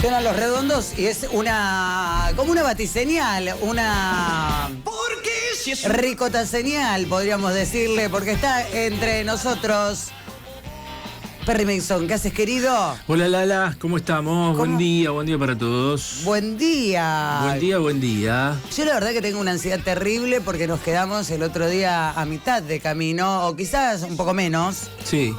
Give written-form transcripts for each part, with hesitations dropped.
Suenan Los Redondos y es como una batiseñal, una ricota señal, podríamos decirle, porque está entre nosotros Perry Mason. ¿Qué haces, querido? Hola, Lala, ¿cómo estamos? ¿Cómo? Buen día para todos. Buen día. Buen día. Yo la verdad que tengo una ansiedad terrible porque nos quedamos el otro día a mitad de camino, o quizás un poco menos, Sí.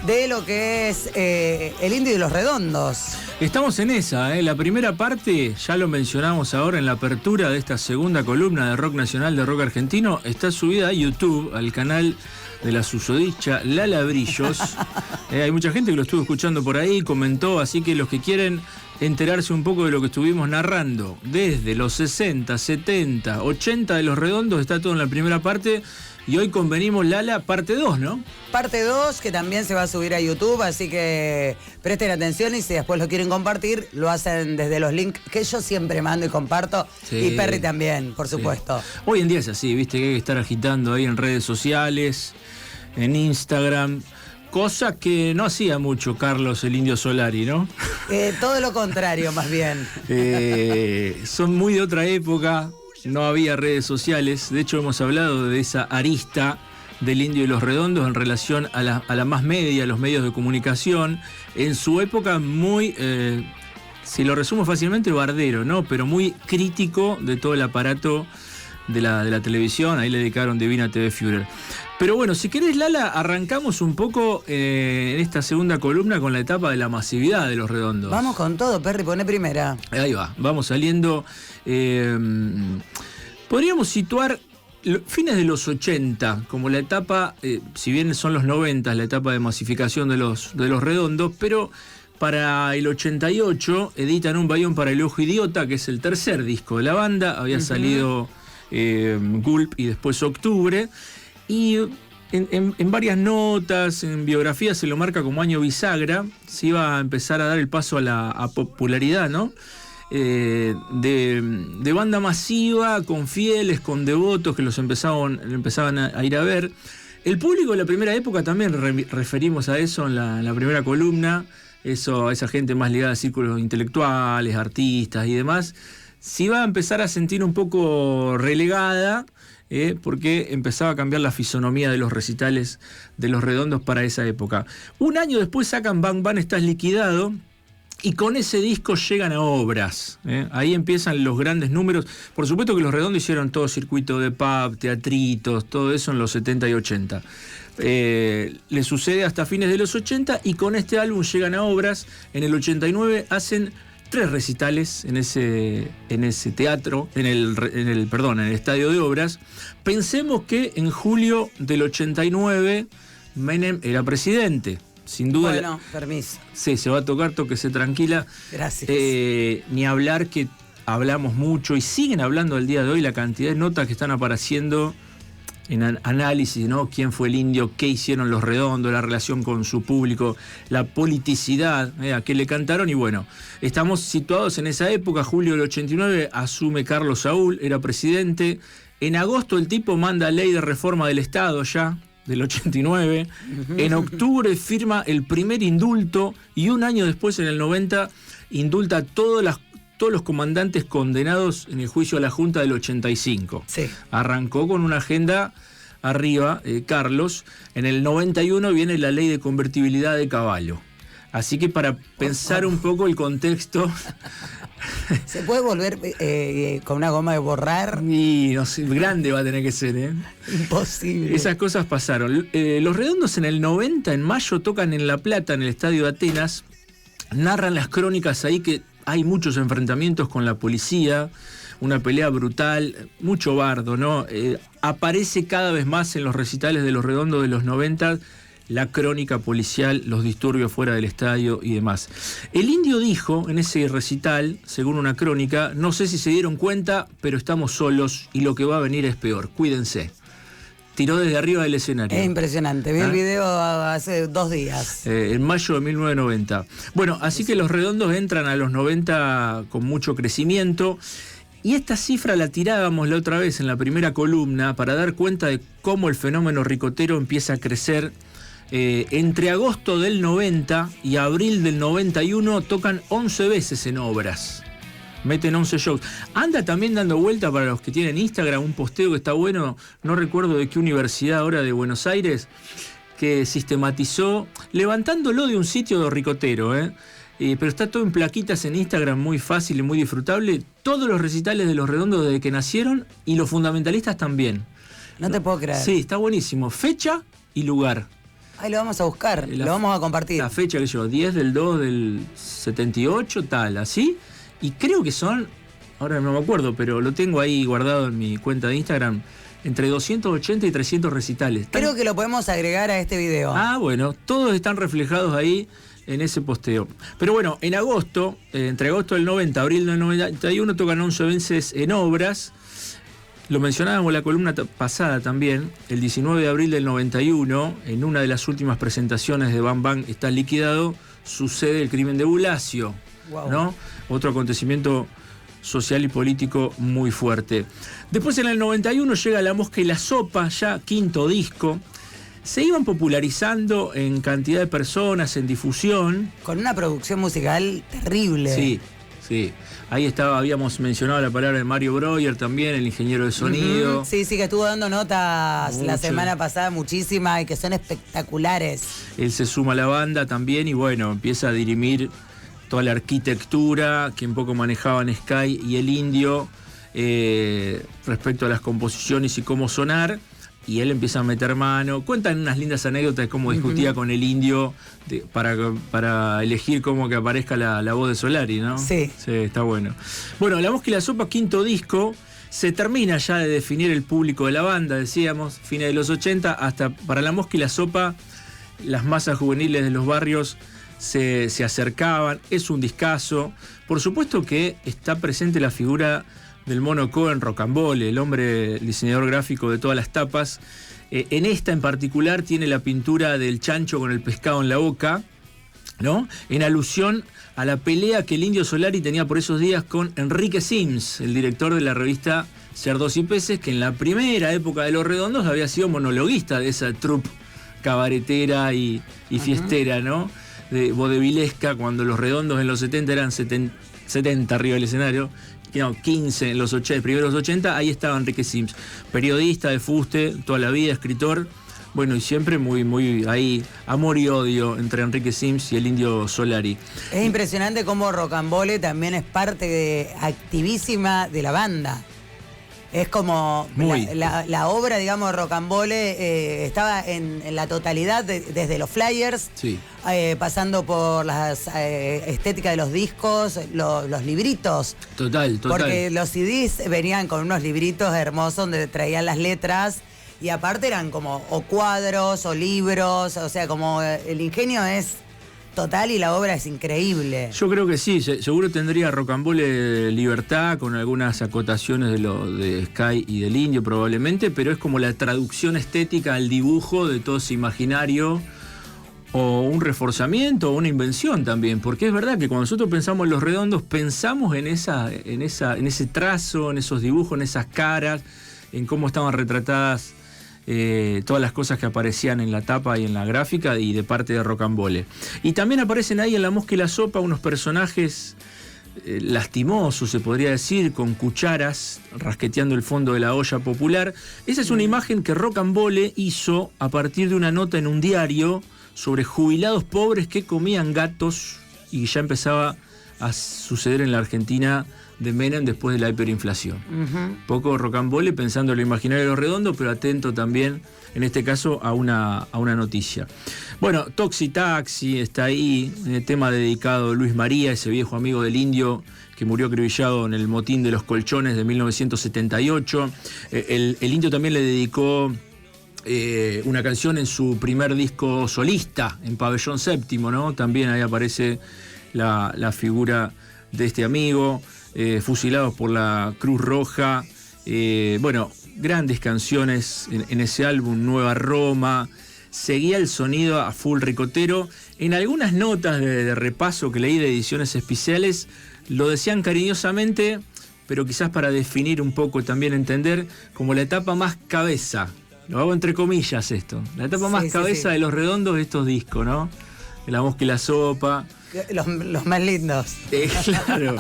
de lo que es el Indio y los Redondos. Estamos en esa, La primera parte, ya lo mencionamos ahora en la apertura de esta segunda columna de Rock Nacional de Rock Argentino, está subida a YouTube, al canal de la susodicha Lala Brillos. Hay mucha gente que lo estuvo escuchando por ahí, comentó, así que los que quieren enterarse un poco de lo que estuvimos narrando desde los 60, 70, 80 de Los Redondos, está todo en la primera parte. Y hoy convenimos, Lala, parte 2, ¿no? Parte 2, que también se va a subir a YouTube, así que presten atención y si después lo quieren compartir, lo hacen desde los links que yo siempre mando y comparto. Sí. Y Perry también, por supuesto. Sí. Hoy en día es así, viste, que hay que estar agitando ahí en redes sociales, en Instagram, cosa que no hacía mucho Carlos el Indio Solari, ¿no? Todo lo contrario, más bien. Son muy de otra época. No había redes sociales, de hecho hemos hablado de esa arista del Indio y los Redondos en relación a la más media, los medios de comunicación. En su época muy, si lo resumo fácilmente, bardero, ¿no? Pero muy crítico de todo el aparato de la televisión. Ahí le dedicaron Divina TV Führer. Pero bueno, si querés, Lala, arrancamos un poco en esta segunda columna con la etapa de la masividad de Los Redondos. Vamos con todo, Perry, poné primera. Ahí va, vamos saliendo. Podríamos situar fines de los 80 como la etapa, si bien son los 90, la etapa de masificación de los Redondos, pero para el 88 editan Un Bayón para el Ojo Idiota, que es el tercer disco de la banda. Había salido Gulp y después Octubre. Y en varias notas, en biografías se lo marca como año bisagra. Se iba a empezar a dar el paso a la popularidad, ¿no? De banda masiva, con fieles, con devotos que los empezaban a ir a ver. El público de la primera época también referimos a eso en la primera columna, eso, a esa gente más ligada a círculos intelectuales, artistas y demás, se iba a empezar a sentir un poco relegada, porque empezaba a cambiar la fisonomía de los recitales de Los Redondos para esa época. Un año después sacan Bang Bang Estás Liquidado, y con ese disco llegan a Obras. Ahí empiezan los grandes números. Por supuesto que Los Redondos hicieron todo circuito de pub, teatritos, todo eso en los 70 y 80. Le sucede hasta fines de los 80 y con este álbum llegan a Obras. En el 89 hacen 3 recitales en ese teatro, en el Estadio de Obras. Pensemos que en julio del 89 Menem era presidente. Sin duda. Bueno, permiso. Sí, se va a tocar, tóquese tranquila. Gracias. Ni hablar que hablamos mucho y siguen hablando al día de hoy la cantidad de notas que están apareciendo en análisis, ¿no? ¿Quién fue el Indio? ¿Qué hicieron Los Redondos? La relación con su público, la politicidad, a qué le cantaron. Y bueno, estamos situados en esa época. Julio del 89 asume Carlos Saúl, era presidente. En agosto el tipo manda ley de reforma del Estado ya, del 89. En octubre firma el primer indulto y un año después, en el 90, indulta a todos los comandantes condenados en el juicio a la Junta del 85. Sí. Arrancó con una agenda arriba, Carlos. En el 91 viene la ley de convertibilidad de Caballo. Así que para pensar un poco el contexto... ¿Se puede volver con una goma de borrar? Y no sé, grande va a tener que ser, Imposible. Esas cosas pasaron. Los Redondos en el 90, en mayo, tocan en La Plata, en el Estadio de Atenas. Narran las crónicas ahí que hay muchos enfrentamientos con la policía, una pelea brutal, mucho bardo, ¿no? Aparece cada vez más en los recitales de Los Redondos de los 90 la crónica policial, los disturbios fuera del estadio y demás. El Indio dijo en ese recital, según una crónica, no sé si se dieron cuenta, pero estamos solos y lo que va a venir es peor, cuídense. Tiró desde arriba del escenario. Es impresionante, vi el video hace 2 días. En mayo de 1990. Bueno, así que Los Redondos entran a los 90 con mucho crecimiento. Y esta cifra la tirábamos la otra vez en la primera columna para dar cuenta de cómo el fenómeno ricotero empieza a crecer Entre agosto del 90 y abril del 91 tocan 11 veces en Obras. Meten 11 shows. Anda también dando vuelta para los que tienen Instagram un posteo que está bueno, no recuerdo de qué universidad ahora de Buenos Aires, que sistematizó, levantándolo de un sitio de ricotero, pero está todo en plaquitas en Instagram, muy fácil y muy disfrutable. Todos los recitales de Los Redondos desde que nacieron y los fundamentalistas también. No te puedo creer. Sí, está buenísimo. Fecha y lugar. Ahí lo vamos a buscar, lo vamos a compartir. La fecha que yo, 10 del 2 del 78, tal, así. Y creo que son, ahora no me acuerdo, pero lo tengo ahí guardado en mi cuenta de Instagram, entre 280 y 300 recitales. Creo que lo podemos agregar a este video. Ah, bueno, todos están reflejados ahí en ese posteo. Pero bueno, en agosto, entre agosto del 90 y abril del 91, tocan 11 veces en Obras. Lo mencionábamos en la columna pasada también, el 19 de abril del 91, en una de las últimas presentaciones de Bam Bam Está Liquidado, sucede el crimen de Bulacio, wow, ¿no? Otro acontecimiento social y político muy fuerte. Después en el 91 llega La Mosca y la Sopa, ya quinto disco. Se iban popularizando en cantidad de personas, en difusión. Con una producción musical terrible. Sí, sí. Ahí habíamos mencionado la palabra de Mario Breuer también, el ingeniero de sonido. Sí, que estuvo dando notas la semana pasada muchísimas y que son espectaculares. Él se suma a la banda también y bueno, empieza a dirimir toda la arquitectura que un poco manejaban Sky y el Indio respecto a las composiciones y cómo sonar. Y él empieza a meter mano. Cuentan unas lindas anécdotas de cómo discutía con el Indio para elegir cómo que aparezca la voz de Solari, ¿no? Sí. Sí, está bueno. Bueno, La Mosca y la Sopa, quinto disco. Se termina ya de definir el público de la banda, decíamos, fines de los 80, hasta para La Mosca y la Sopa, las masas juveniles de los barrios se acercaban. Es un discazo. Por supuesto que está presente la figura del Mono Cohen Rocambole, el hombre, el diseñador gráfico de todas las tapas. En esta en particular tiene la pintura del chancho con el pescado en la boca, ¿no? En alusión a la pelea que el Indio Solari tenía por esos días con Enrique Sims, el director de la revista Cerdos y Peces, que en la primera época de Los Redondos había sido monologuista de esa troupe cabaretera y fiestera, ¿no? De vodevillesca, cuando Los Redondos en los 70 eran 70 arriba del escenario. 15 en los 80, primeros 80, ahí estaba Enrique Sims, periodista de fuste, toda la vida, escritor, bueno, y siempre muy ahí, amor y odio entre Enrique Sims y el Indio Solari. Es impresionante cómo Rocambole también es parte activísima de la banda. Es como la obra, digamos, de Rocambole estaba en la totalidad, desde los flyers, sí, pasando por las estéticas de los discos, los libritos. Total. Porque los CDs venían con unos libritos hermosos donde traían las letras y aparte eran como o cuadros o libros, o sea, como el ingenio es total y la obra es increíble. Yo creo que sí, seguro tendría Rocambole libertad con algunas acotaciones de Sky y del Indio probablemente, pero es como la traducción estética al dibujo de todo ese imaginario o un reforzamiento o una invención también, porque es verdad que cuando nosotros pensamos en Los Redondos pensamos en ese trazo, en esos dibujos, en esas caras, en cómo estaban retratadas todas las cosas que aparecían en la tapa y en la gráfica y de parte de Rocambole. Y también aparecen ahí en La Mosca y la Sopa unos personajes lastimosos, se podría decir, con cucharas rasqueteando el fondo de la olla popular. Esa es una imagen que Rocambole hizo a partir de una nota en un diario sobre jubilados pobres que comían gatos y ya empezaba a suceder en la Argentina de Menem después de la hiperinflación. Poco Rocambole pensando en lo imaginario de Los Redondos, pero atento también, en este caso, a una noticia. Bueno, Toxi Taxi está ahí, tema dedicado a Luis María, ese viejo amigo del Indio que murió acribillado en el motín de los colchones de 1978. El Indio también le dedicó una canción en su primer disco solista, en Pabellón Séptimo, ¿no? También ahí aparece la figura de este amigo. Fusilados por la Cruz Roja, bueno, grandes canciones en ese álbum, Nueva Roma, seguía el sonido a full ricotero. En algunas notas de repaso que leí de ediciones especiales, lo decían cariñosamente, pero quizás para definir un poco, también entender, como la etapa más cabeza Lo hago entre comillas esto. La etapa más cabeza de Los Redondos de estos discos, ¿no? La Mosca y la Sopa. Los más lindos. Claro.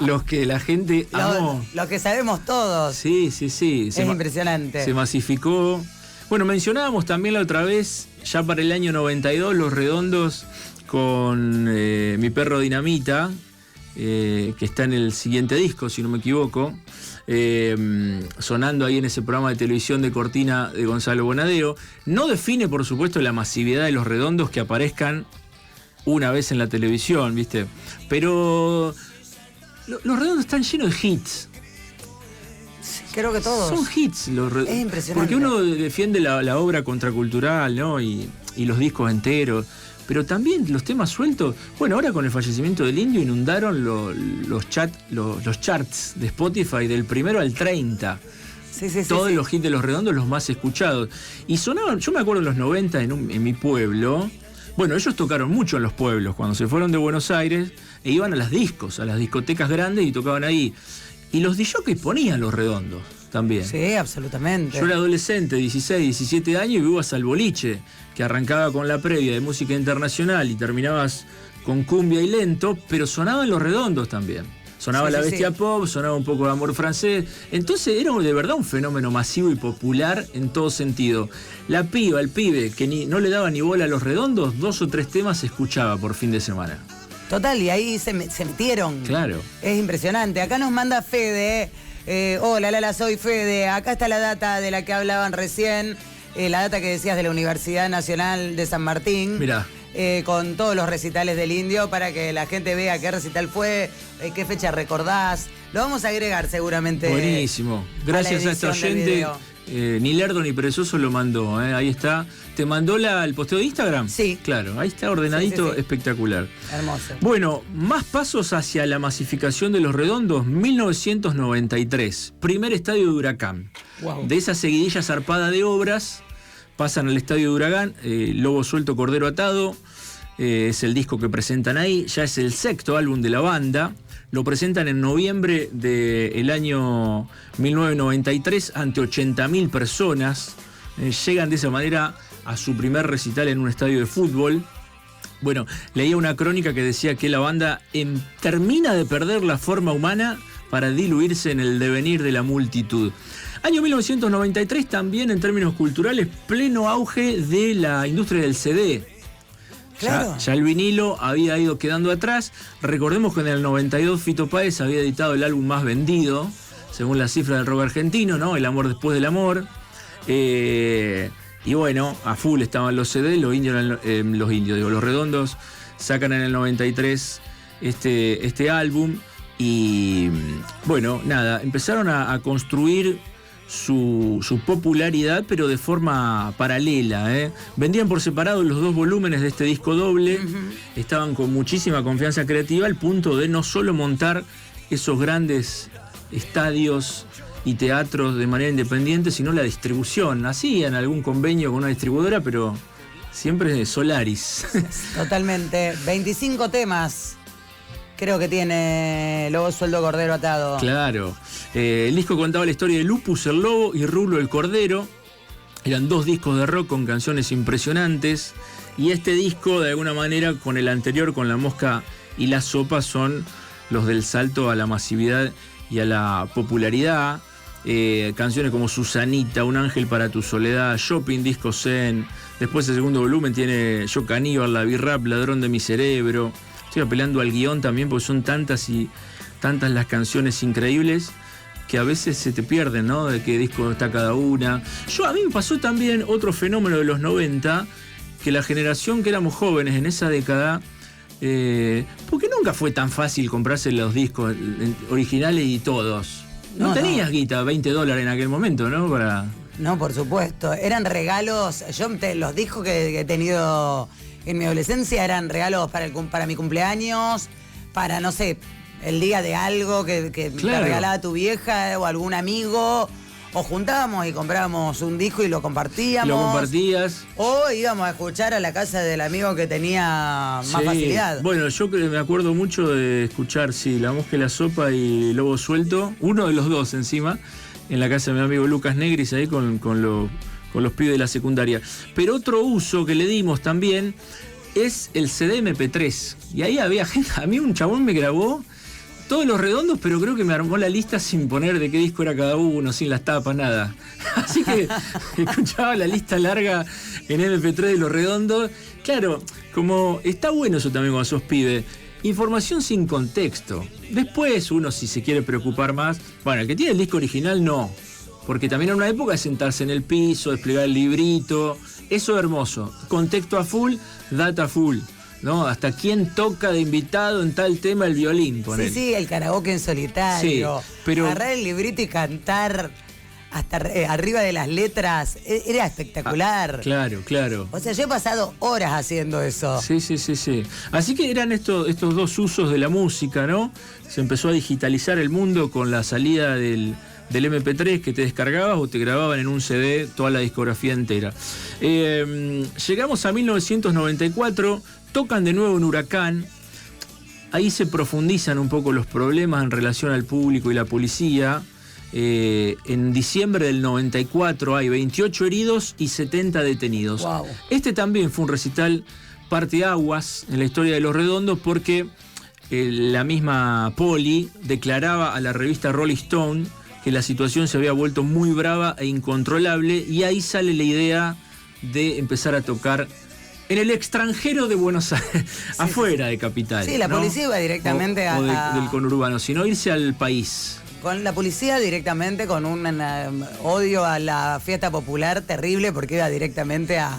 Los que la gente amó. Los que sabemos todos. Sí. Es impresionante. Se masificó. Bueno, mencionábamos también la otra vez, ya para el año 92, Los Redondos con Mi Perro Dinamita, que está en el siguiente disco, si no me equivoco, sonando ahí en ese programa de televisión de Cortina de Gonzalo Bonadeo. No define, por supuesto, la masividad de Los Redondos que aparezcan una vez en la televisión, ¿viste? Pero Los Redondos están llenos de hits. Creo que todos. Son hits. Es impresionante. Porque uno defiende la obra contracultural, ¿no? Y los discos enteros. Pero también los temas sueltos. Bueno, ahora con el fallecimiento del Indio inundaron los charts de Spotify del 1 al 30. Todos los hits de Los Redondos, los más escuchados. Y sonaban, yo me acuerdo en los 90 en mi pueblo. Bueno, ellos tocaron mucho en los pueblos. Cuando se fueron de Buenos Aires, e iban a las discotecas grandes y tocaban ahí. Y los DJs ponían Los Redondos también. Sí, absolutamente. Yo era adolescente, 16, 17 años, y ibas al boliche, que arrancaba con la previa de música internacional y terminabas con cumbia y lento, pero sonaban Los Redondos también. Sonaba La Bestia Pop, sonaba un poco de Amor Francés. Entonces era de verdad un fenómeno masivo y popular en todo sentido. La piba, el pibe, que no le daba ni bola a Los Redondos, 2 o 3 temas se escuchaba por fin de semana. Total, y ahí se metieron. Claro. Es impresionante. Acá nos manda Fede. Hola, Lala, soy Fede. Acá está la data de la que hablaban recién. La data que decías de la Universidad Nacional de San Martín. Mirá. Con todos los recitales del Indio para que la gente vea qué recital fue, qué fecha recordás. Lo vamos a agregar seguramente. Buenísimo. Gracias a este oyente. Ni lerdo ni perezoso lo mandó. Ahí está. ¿Te mandó el posteo de Instagram? Sí. Claro, ahí está ordenadito, sí. Espectacular. Hermoso. Bueno, más pasos hacia la masificación de Los Redondos. 1993. Primer estadio de Huracán. Wow. De esa seguidilla zarpada de obras, pasan al estadio de Huracán. Lobo Suelto, Cordero Atado. Es el disco que presentan ahí. Ya es el 6º álbum de la banda. Lo presentan en noviembre del año 1993 ante 80.000 personas. Llegan de esa manera a su primer recital en un estadio de fútbol. Bueno, leía una crónica que decía que la banda termina de perder la forma humana para diluirse en el devenir de la multitud. Año 1993 también en términos culturales, pleno auge de la industria del CD. Claro. Ya el vinilo había ido quedando atrás. Recordemos que en el 92 Fito Páez había editado el álbum más vendido, según la cifra del rock argentino, ¿no? El amor después del amor. Y bueno, a full estaban los CD, Los Redondos sacan en el 93 este álbum. Y bueno, nada, empezaron a construir su popularidad, pero de forma paralela. Vendían por separado los 2 volúmenes de este disco doble. Estaban con muchísima confianza creativa al punto de no solo montar esos grandes estadios y teatros de manera independiente, sino la distribución. Hacían algún convenio con una distribuidora, pero siempre Solaris. Totalmente. 25 temas. Creo que tiene Lobo Suelto, Cordero Atado. Claro. El disco contaba la historia de Lupus el Lobo y Rulo el Cordero. Eran 2 discos de rock con canciones impresionantes. Y este disco, de alguna manera, con el anterior, con La Mosca y la Sopa, son los del salto a la masividad y a la popularidad. Canciones como Susanita, Un ángel para tu soledad, Shopping, Disco Zen. Después el segundo volumen tiene Yo Caníbal, La Birrap, Ladrón de mi cerebro. Estoy apelando al guión también porque son tantas y tantas las canciones increíbles que a veces se te pierden, ¿no? De qué disco está cada una. A mí me pasó también otro fenómeno de los 90, que la generación que éramos jóvenes en esa década, porque nunca fue tan fácil comprarse los discos originales y todos. No tenías guita, $20 en aquel momento, ¿no? No, por supuesto. Eran regalos. Los discos que he tenido en mi adolescencia eran regalos para mi cumpleaños, para, no sé, el día de algo que claro, te regalaba tu vieja o algún amigo. O juntábamos y comprábamos un disco y lo compartíamos. Lo compartías. O íbamos a escuchar a la casa del amigo que tenía más facilidad. Bueno, yo me acuerdo mucho de escuchar, La Mosca y la Sopa y Lobo Suelto. Uno de los 2 encima. en la casa de mi amigo Lucas Negris, ahí con los pibes de la secundaria. Pero otro uso que le dimos también es el CD MP3. Y ahí había gente, a mí un chabón me grabó todos Los Redondos, pero creo que me armó la lista sin poner de qué disco era cada uno, sin las tapas, nada. Así que escuchaba la lista larga en MP3 de Los Redondos. Claro, como está bueno eso también cuando sos pibe. Información sin contexto. Después uno, si se quiere preocupar más, bueno, el que tiene el disco original no. Porque también en una época es sentarse en el piso, desplegar el librito. Eso es hermoso. Contexto a full, data full. ¿No? Hasta quién toca de invitado en tal tema el violín. Sí, sí, el karaoke en solitario. Sí, pero agarrar el librito y cantar hasta arriba de las letras era espectacular. Claro. O sea, yo he pasado horas haciendo eso. Sí. Así que eran estos dos usos de la música, ¿no? Se empezó a digitalizar el mundo con la salida del MP3 que te descargabas o te grababan en un CD toda la discografía entera. Llegamos a 1994. Tocan de nuevo en Huracán, ahí se profundizan un poco los problemas en relación al público y la policía. En diciembre del 94 hay 28 heridos y 70 detenidos. Wow. Este también fue un recital parteaguas en la historia de Los Redondos porque la misma Poli declaraba a la revista Rolling Stone que la situación se había vuelto muy brava e incontrolable, y ahí sale la idea de empezar a tocar en el extranjero de Buenos Aires, afuera de Capital. Sí, la policía iba directamente del conurbano, sino irse al país. Con la policía directamente, con un odio a la fiesta popular terrible, porque iba directamente a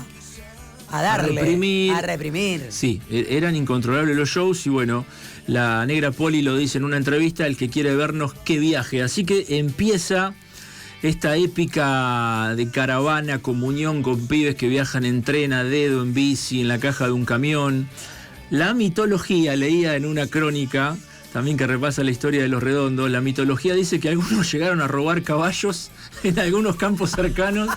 darle. A reprimir. Sí, eran incontrolables los shows y bueno, la negra Poli lo dice en una entrevista, el que quiere vernos que viaje. Así que empieza esta épica de caravana, comunión con pibes que viajan en tren, a dedo, en bici, en la caja de un camión. La mitología, leía en una crónica, también que repasa la historia de Los Redondos, la mitología dice que algunos llegaron a robar caballos en algunos campos cercanos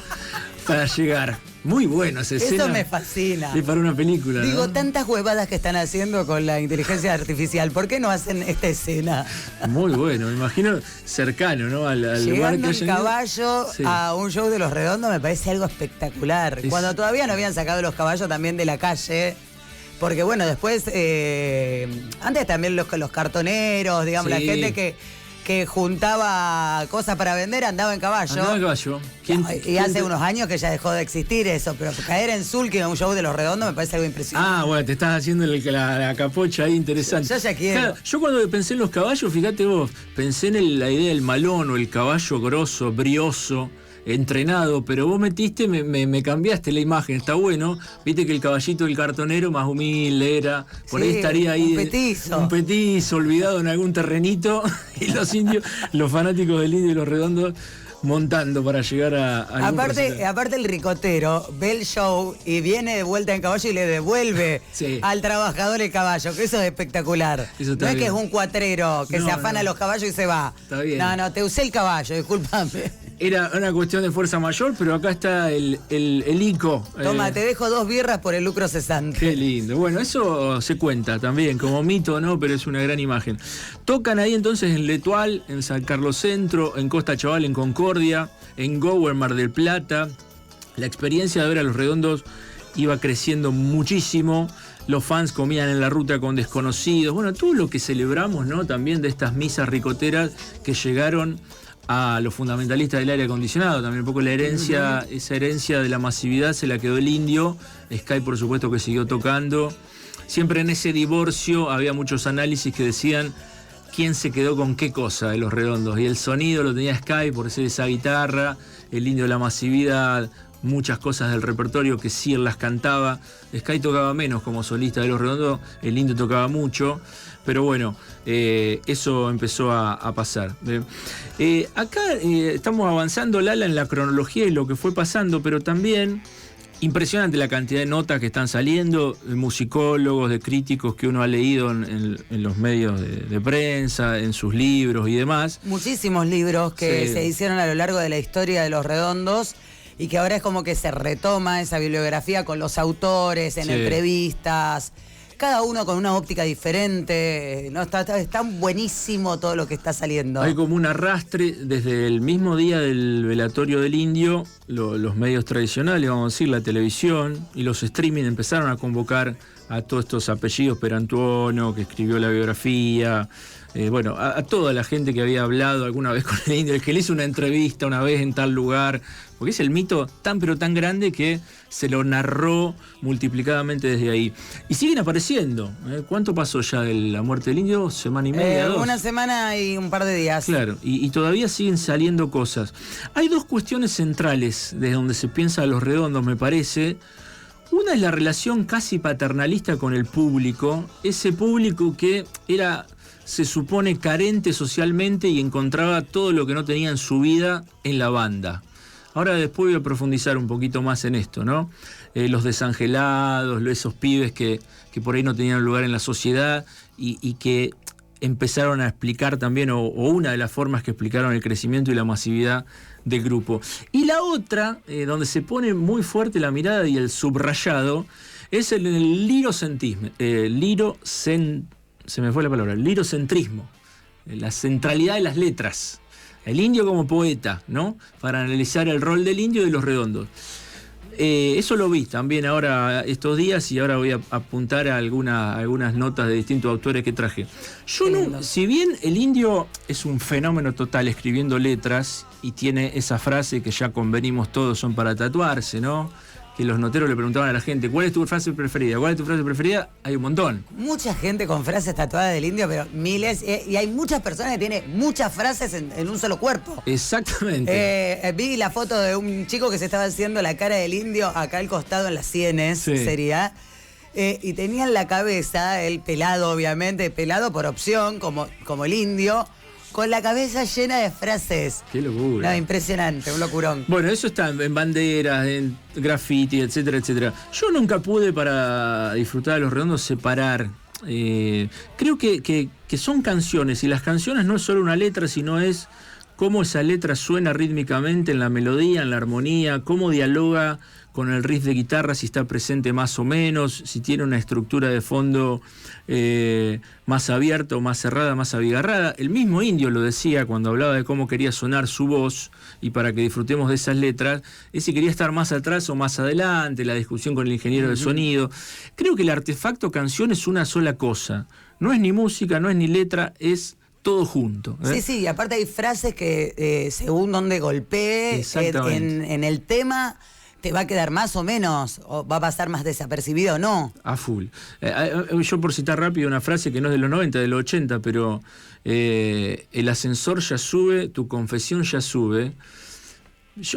para llegar. Muy bueno esa escena. Eso me fascina. Es para una película, digo, ¿no? Tantas huevadas que están haciendo con la inteligencia artificial. ¿Por qué no hacen esta escena? Muy bueno, me imagino cercano, ¿no? Al lugar que en caballo a un show de Los Redondos me parece algo espectacular. Cuando todavía no habían sacado los caballos también de la calle. Porque bueno, después, antes también los cartoneros, digamos, la gente que juntaba cosas para vender andaba en caballo. Andaba en caballo. Y hace unos años que ya dejó de existir eso, pero caer en Zulki en un show de Los Redondos me parece algo impresionante. Ah, bueno, te estás haciendo la capocha ahí, interesante. Yo ya quiero. Claro, yo cuando pensé en los caballos, fíjate vos, pensé en la idea del malón o el caballo grosso, brioso, entrenado, pero vos me cambiaste la imagen, está bueno. Viste que el caballito del cartonero más humilde era, por ahí estaría ahí un petizo olvidado en algún terrenito, y los indios, los fanáticos del indio y Los Redondos montando para llegar a aparte el ricotero ve el show y viene de vuelta en caballo y le devuelve al trabajador el caballo, que eso es espectacular. Eso no es que es un cuatrero que se afana los caballos y se va. Está bien. No, te usé el caballo, discúlpame. Era una cuestión de fuerza mayor, pero acá está el ICO. Toma, te dejo 2 birras por el lucro cesante. Qué lindo. Bueno, eso se cuenta también, como mito, ¿no? Pero es una gran imagen. Tocan ahí entonces en L'Etoile, en San Carlos Centro, en Costa Chaval, en Concordia, en Gower, Mar del Plata. La experiencia de ver a Los Redondos iba creciendo muchísimo. Los fans comían en la ruta con desconocidos. Bueno, todo lo que celebramos, ¿no? También de estas misas ricoteras que llegaron a los fundamentalistas del aire acondicionado, también un poco la herencia, esa herencia de la masividad se la quedó el indio. Sky, por supuesto, que siguió tocando. Siempre en ese divorcio había muchos análisis que decían quién se quedó con qué cosa de Los Redondos, y el sonido lo tenía Sky por ser esa guitarra, el indio la masividad, muchas cosas del repertorio que sí él las cantaba. Sky tocaba menos como solista de Los Redondos, el indio tocaba mucho. Pero bueno, eso empezó a pasar. Acá estamos avanzando, Lala, en la cronología y lo que fue pasando, pero también impresionante la cantidad de notas que están saliendo, de musicólogos, de críticos que uno ha leído en los medios de prensa, en sus libros y demás. Muchísimos libros que se hicieron a lo largo de la historia de Los Redondos y que ahora es como que se retoma esa bibliografía con los autores, en entrevistas. cada uno con una óptica diferente. No, está buenísimo todo lo que está saliendo. Hay como un arrastre desde el mismo día del velatorio del Indio. Los medios tradicionales, vamos a decir, la televisión y los streaming empezaron a convocar a todos estos apellidos, Perantuono, que escribió la biografía, bueno, a toda la gente que había hablado alguna vez con el Indio, el que le hizo una entrevista una vez en tal lugar, porque es el mito tan pero tan grande que se lo narró multiplicadamente desde ahí. Y siguen apareciendo. ¿Cuánto pasó ya de la muerte del Indio? ¿Semana y media? ¿Dos? Una semana y un par de días. Claro, y todavía siguen saliendo cosas. Hay dos cuestiones centrales desde donde se piensa a Los Redondos, me parece. Una es la relación casi paternalista con el público, ese público que era, se supone, carente socialmente y encontraba todo lo que no tenía en su vida en la banda. Ahora después voy a profundizar un poquito más en esto, ¿no? Los desangelados, esos pibes que por ahí no tenían lugar en la sociedad y que empezaron a explicar también, o una de las formas que explicaron el crecimiento y la masividad del grupo. Y la otra, donde se pone muy fuerte la mirada y el subrayado, es el lirocentrismo. Se me fue la palabra, el lirocentrismo, la centralidad de las letras. El Indio como poeta, ¿no? Para analizar el rol del Indio y de Los Redondos. Eso lo vi también ahora estos días y ahora voy a apuntar a algunas notas de distintos autores que traje. Si bien el Indio es un fenómeno total escribiendo letras y tiene esa frase que ya convenimos todos son para tatuarse, ¿no? Que los noteros le preguntaban a la gente, ¿cuál es tu frase preferida? ¿Cuál es tu frase preferida? Hay un montón. Mucha gente con frases tatuadas del Indio, pero miles. Y hay muchas personas que tienen muchas frases en un solo cuerpo. Exactamente. Vi la foto de un chico que se estaba haciendo la cara del Indio acá al costado en las sienes, sí. Sería. Y tenía en la cabeza, el pelado obviamente, pelado por opción, como el Indio, con la cabeza llena de frases. ¡Qué locura! No, impresionante, un locurón. Bueno, eso está en banderas, en graffiti, etcétera, etcétera. Yo nunca pude, para disfrutar de Los Redondos, separar. Creo que son canciones, y las canciones no es solo una letra, sino es cómo esa letra suena rítmicamente en la melodía, en la armonía, cómo dialoga con el riff de guitarra, si está presente más o menos, si tiene una estructura de fondo más abierta o más cerrada, más abigarrada. El mismo Indio lo decía cuando hablaba de cómo quería sonar su voz, y para que disfrutemos de esas letras, es si quería estar más atrás o más adelante, la discusión con el ingeniero de sonido. Creo que el artefacto canción es una sola cosa. No es ni música, no es ni letra, es todo junto. Sí, y aparte hay frases que según donde golpee en el tema, te va a quedar más o menos, o va a pasar más desapercibido o no. A full. Yo, por citar rápido una frase que no es de los 90, de los 80, pero el ascensor ya sube, tu confesión ya sube.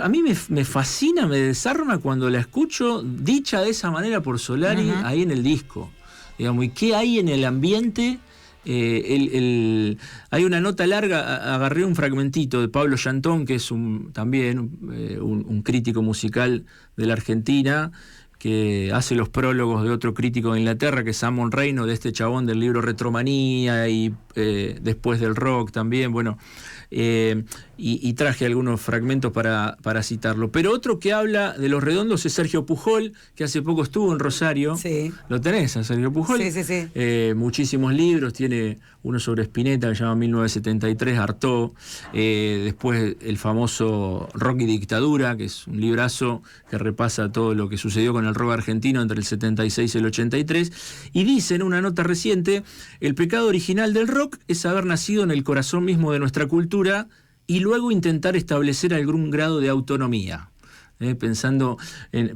A mí me fascina, me desarma cuando la escucho dicha de esa manera por Solari, ahí en el disco. Digamos, ¿y qué hay en el ambiente? Hay una nota larga, agarré un fragmentito de Pablo Llantón, que es también un crítico musical de la Argentina, que hace los prólogos de otro crítico de Inglaterra, que es Amon Reino, de este chabón del libro Retromanía y después del rock también, bueno, y traje algunos fragmentos para citarlo. Pero otro que habla de Los Redondos es Sergio Pujol, que hace poco estuvo en Rosario. Sí. ¿Lo tenés a Sergio Pujol? Sí. Muchísimos libros, tiene uno sobre Spinetta que se llama 1973, Artaud, después el famoso Rock y Dictadura, que es un librazo que repasa todo lo que sucedió con el rock argentino entre el 76 y el 83, y dice en una nota reciente: el pecado original del rock es haber nacido en el corazón mismo de nuestra cultura y luego intentar establecer algún grado de autonomía. Pensando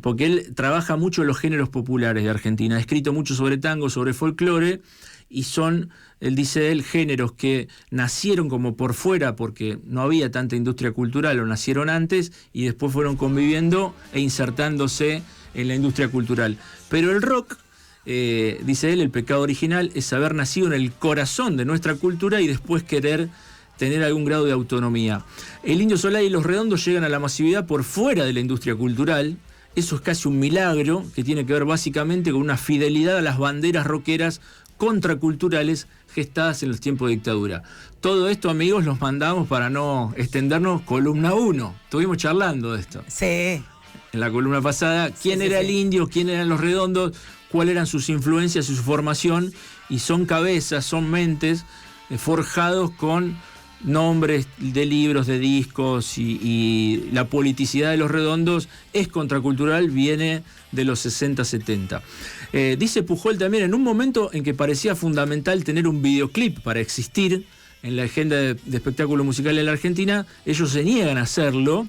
porque él trabaja mucho los géneros populares de Argentina, ha escrito mucho sobre tango, sobre folclore, y son, él dice, géneros que nacieron como por fuera porque no había tanta industria cultural, o nacieron antes y después fueron conviviendo e insertándose en la industria cultural. Pero el rock, dice él, el pecado original es haber nacido en el corazón de nuestra cultura y después querer tener algún grado de autonomía. El Indio Solari y Los Redondos llegan a la masividad por fuera de la industria cultural. Eso es casi un milagro, que tiene que ver básicamente con una fidelidad a las banderas rockeras contraculturales gestadas en los tiempos de dictadura. Todo esto, amigos, los mandamos para no extendernos. Columna 1. Estuvimos charlando de esto. Sí. En la columna pasada, ¿quién era el Indio? ¿Quién eran Los Redondos? cuáles eran sus influencias y su formación, y son cabezas, son mentes forjados con nombres de libros, de discos, y la politicidad de Los Redondos es contracultural, viene de los 60, 70. Dice Pujol también, en un momento en que parecía fundamental tener un videoclip para existir en la agenda de espectáculo musical en la Argentina, ellos se niegan a hacerlo,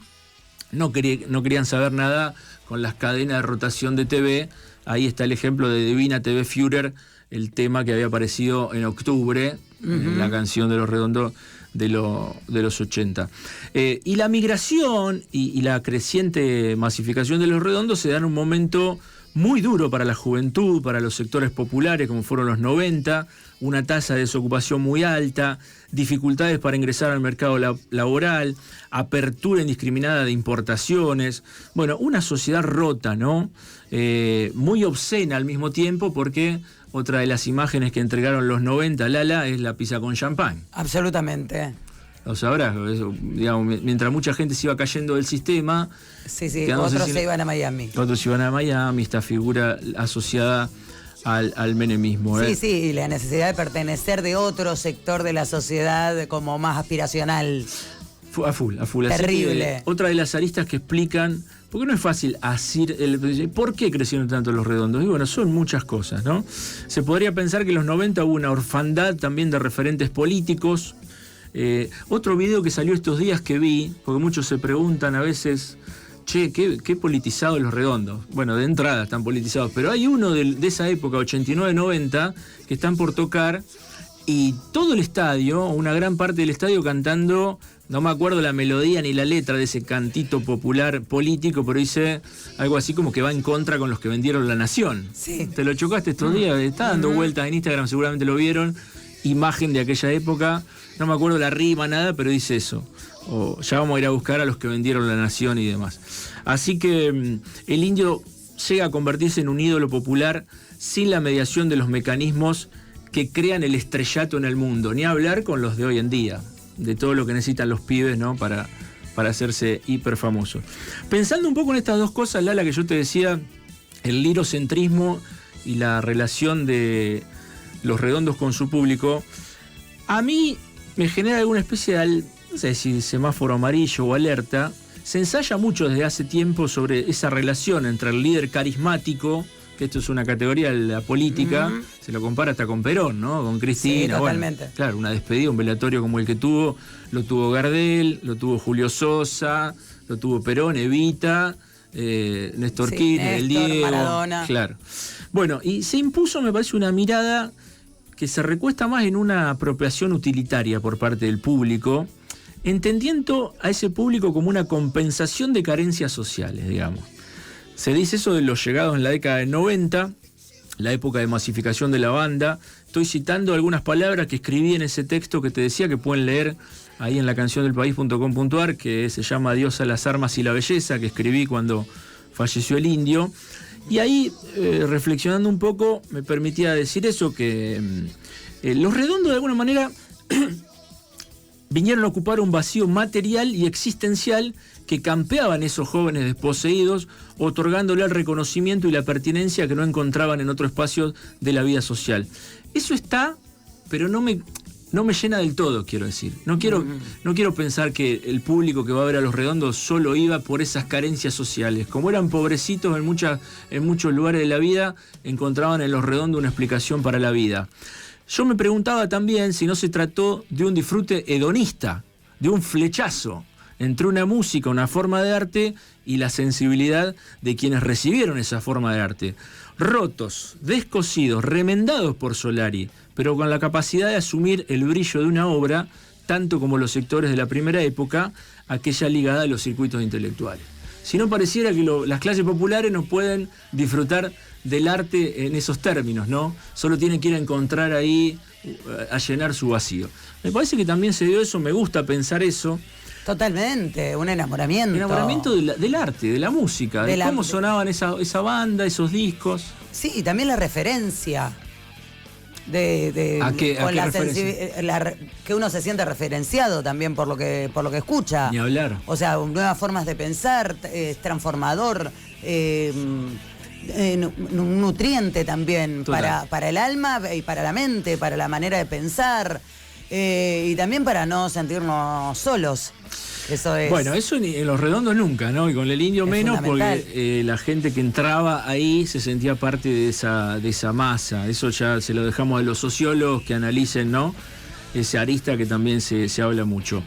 no querían saber nada con las cadenas de rotación de TV. Ahí está el ejemplo de Divina TV Führer, el tema que había aparecido en octubre, en la canción de Los Redondos de los 80. Y la migración y la creciente masificación de Los Redondos se dan en un momento muy duro para la juventud, para los sectores populares, como fueron los 90, una tasa de desocupación muy alta, dificultades para ingresar al mercado laboral, apertura indiscriminada de importaciones. Bueno, una sociedad rota, ¿no? Muy obscena al mismo tiempo, porque otra de las imágenes que entregaron los 90, Lala, es la pizza con champán. Absolutamente. Lo sabrás, digamos, mientras mucha gente se iba cayendo del sistema. Sí, otros se iban a Miami. Otros iban a Miami, esta figura asociada al menemismo. Sí, y la necesidad de pertenecer de otro sector de la sociedad como más aspiracional. A full. Terrible. Otra de las aristas que explican, porque no es fácil asir ¿por qué crecieron tanto Los Redondos? Y bueno, son muchas cosas, ¿no? Se podría pensar que en los 90 hubo una orfandad también de referentes políticos. Otro video que salió estos días que vi, porque muchos se preguntan a veces, che, ¿qué politizados Los Redondos? Bueno, de entrada están politizados, pero hay uno de esa época, 89-90, que están por tocar, y todo el estadio, una gran parte del estadio cantando, no me acuerdo la melodía ni la letra de ese cantito popular político, pero dice algo así como que va en contra con los que vendieron la nación. Sí. ¿Te lo chocaste estos días? Está dando vueltas en Instagram, seguramente lo vieron. Imagen de aquella época, no me acuerdo la rima, nada, pero dice eso. O ya vamos a ir a buscar a los que vendieron la nación y demás. Así que el indio llega a convertirse en un ídolo popular sin la mediación de los mecanismos que crean el estrellato en el mundo, ni hablar con los de hoy en día, de todo lo que necesitan los pibes, ¿no? para hacerse hiper famosos. Pensando un poco en estas dos cosas, Lala, que yo te decía, el lirocentrismo y la relación de Los Redondos con su público, a mí me genera alguna especie de, no sé si semáforo amarillo o alerta. Se ensaya mucho desde hace tiempo sobre esa relación entre el líder carismático, que esto es una categoría de la política, se lo compara hasta con Perón, ¿no? Con Cristina. Sí, totalmente. Bueno, claro, una despedida, un velatorio como el que lo tuvo Gardel, lo tuvo Julio Sosa, lo tuvo Perón, Evita, Néstor Kirchner, el Diego, Maradona. Claro. Bueno, y se impuso, me parece, una mirada que se recuesta más en una apropiación utilitaria por parte del público, entendiendo a ese público como una compensación de carencias sociales, digamos. Se dice eso de los llegados en la década del 90, la época de masificación de la banda. Estoy citando algunas palabras que escribí en ese texto que te decía, que pueden leer ahí en la canciondelpaís.com.ar, que se llama Dios a las armas y la belleza, que escribí cuando falleció el indio. Y ahí, reflexionando un poco, me permitía decir eso, que Los Redondos de alguna manera vinieron a ocupar un vacío material y existencial que campeaban esos jóvenes desposeídos, otorgándole el reconocimiento y la pertinencia que no encontraban en otro espacio de la vida social. Eso está, pero no me llena del todo, quiero decir. No quiero pensar que el público que va a ver a Los Redondos solo iba por esas carencias sociales. Como eran pobrecitos en muchos lugares de la vida, encontraban en Los Redondos una explicación para la vida. Yo me preguntaba también si no se trató de un disfrute hedonista, de un flechazo entre una música, una forma de arte, y la sensibilidad de quienes recibieron esa forma de arte. Rotos, descosidos, remendados por Solari, pero con la capacidad de asumir el brillo de una obra, tanto como los sectores de la primera época, aquella ligada a los circuitos intelectuales. Si no, pareciera que las clases populares no pueden disfrutar del arte en esos términos, ¿no? Solo tienen que ir a encontrar ahí, a llenar su vacío. Me parece que también se dio eso, me gusta pensar eso. Totalmente, un enamoramiento. Enamoramiento del arte, de la música, de cómo sonaban esa banda, esos discos. Sí, y también la referencia. ¿A qué referencia? Que uno se siente referenciado también por lo que escucha. Ni hablar. O sea, nuevas formas de pensar, es transformador. un nutriente también para el alma y para la mente, para la manera de pensar, y también para no sentirnos solos. Eso es. Bueno, eso en Los Redondos nunca, ¿no? Y con el Indio menos, porque la gente que entraba ahí se sentía parte de esa masa. Eso ya se lo dejamos a los sociólogos que analicen, ¿no? Ese arista que también se habla mucho.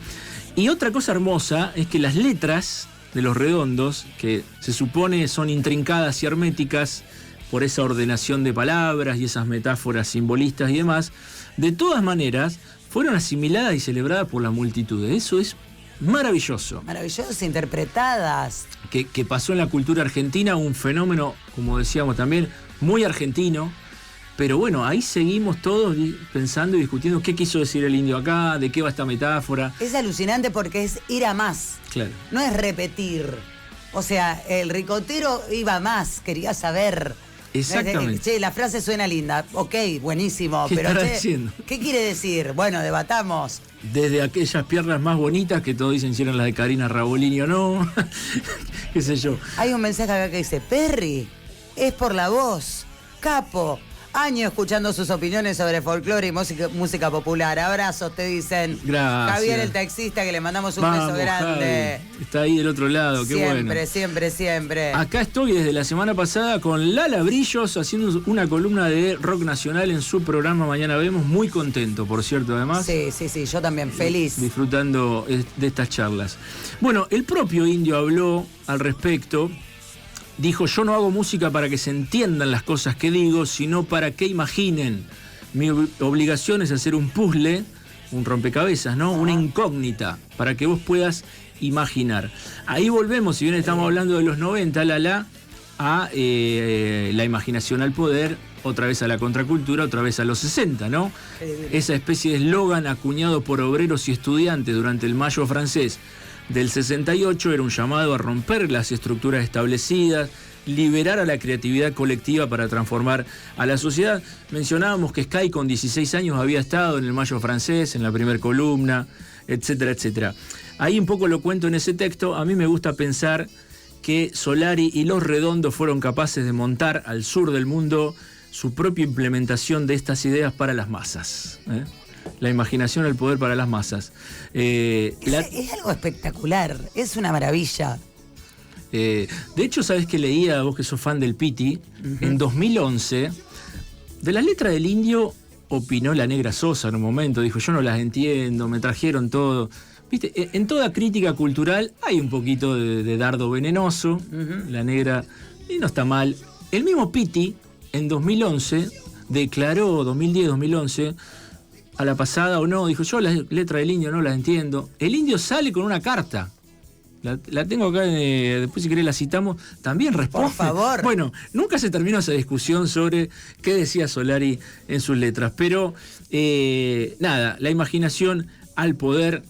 Y otra cosa hermosa es que las letras de Los Redondos, que se supone son intrincadas y herméticas por esa ordenación de palabras y esas metáforas simbolistas y demás, de todas maneras fueron asimiladas y celebradas por las multitudes. Eso es maravilloso. Maravillosas, interpretadas. Que pasó en la cultura argentina, un fenómeno, como decíamos también, muy argentino. Pero bueno, ahí seguimos todos pensando y discutiendo qué quiso decir el indio acá, de qué va esta metáfora. Es alucinante porque es ir a más. Claro. No es repetir. O sea, el ricotero iba a más, quería saber. Exactamente. Che, la frase suena linda. Ok, buenísimo. ¿Qué pero estará diciendo? ¿Qué quiere decir? Bueno, debatamos. Desde aquellas piernas más bonitas que todos dicen si eran las de Karina Rabolini o no. Qué sé yo. Hay un mensaje acá que dice, Perry, es por la voz. Capo. Años escuchando sus opiniones sobre folclore y música popular. Abrazos, te dicen. Gracias. Javier, el taxista, que le mandamos un beso grande. Javi. Está ahí del otro lado, qué bueno. Siempre. Acá estoy desde la semana pasada con Lala Brillos haciendo una columna de rock nacional en su programa Mañana Vemos. Muy contento, por cierto, además. Sí, yo también, feliz. Disfrutando de estas charlas. Bueno, el propio Indio habló al respecto. Dijo, yo no hago música para que se entiendan las cosas que digo, sino para que imaginen. Mi obligación es hacer un puzzle, un rompecabezas, ¿no? Una incógnita, para que vos puedas imaginar. Ahí volvemos, si bien estamos hablando de los 90, a la imaginación al poder, otra vez a la contracultura, otra vez a los 60, ¿no? Esa especie de eslogan acuñado por obreros y estudiantes durante el Mayo francés del 68 era un llamado a romper las estructuras establecidas, liberar a la creatividad colectiva para transformar a la sociedad. Mencionábamos que Sky con 16 años había estado en el Mayo francés, en la primera columna, etcétera, etcétera. Ahí un poco lo cuento en ese texto. A mí me gusta pensar que Solari y Los Redondos fueron capaces de montar al sur del mundo su propia implementación de estas ideas para las masas. La imaginación, el poder para las masas. Es algo espectacular, es una maravilla. De hecho, ¿sabés qué leía, vos que sos fan del Piti? En 2011, de la letra del Indio opinó la Negra Sosa en un momento. Dijo, yo no las entiendo, me trajeron todo. ¿Viste? En toda crítica cultural hay un poquito de dardo venenoso. La Negra, y no está mal. El mismo Piti, en 2011, declaró, 2010-2011... a la pasada o no, dijo, yo la letra del Indio no la entiendo. El Indio sale con una carta. La tengo acá, después si querés la citamos, también responde. Por favor. Bueno, nunca se terminó esa discusión sobre qué decía Solari en sus letras, pero nada, la imaginación al poder,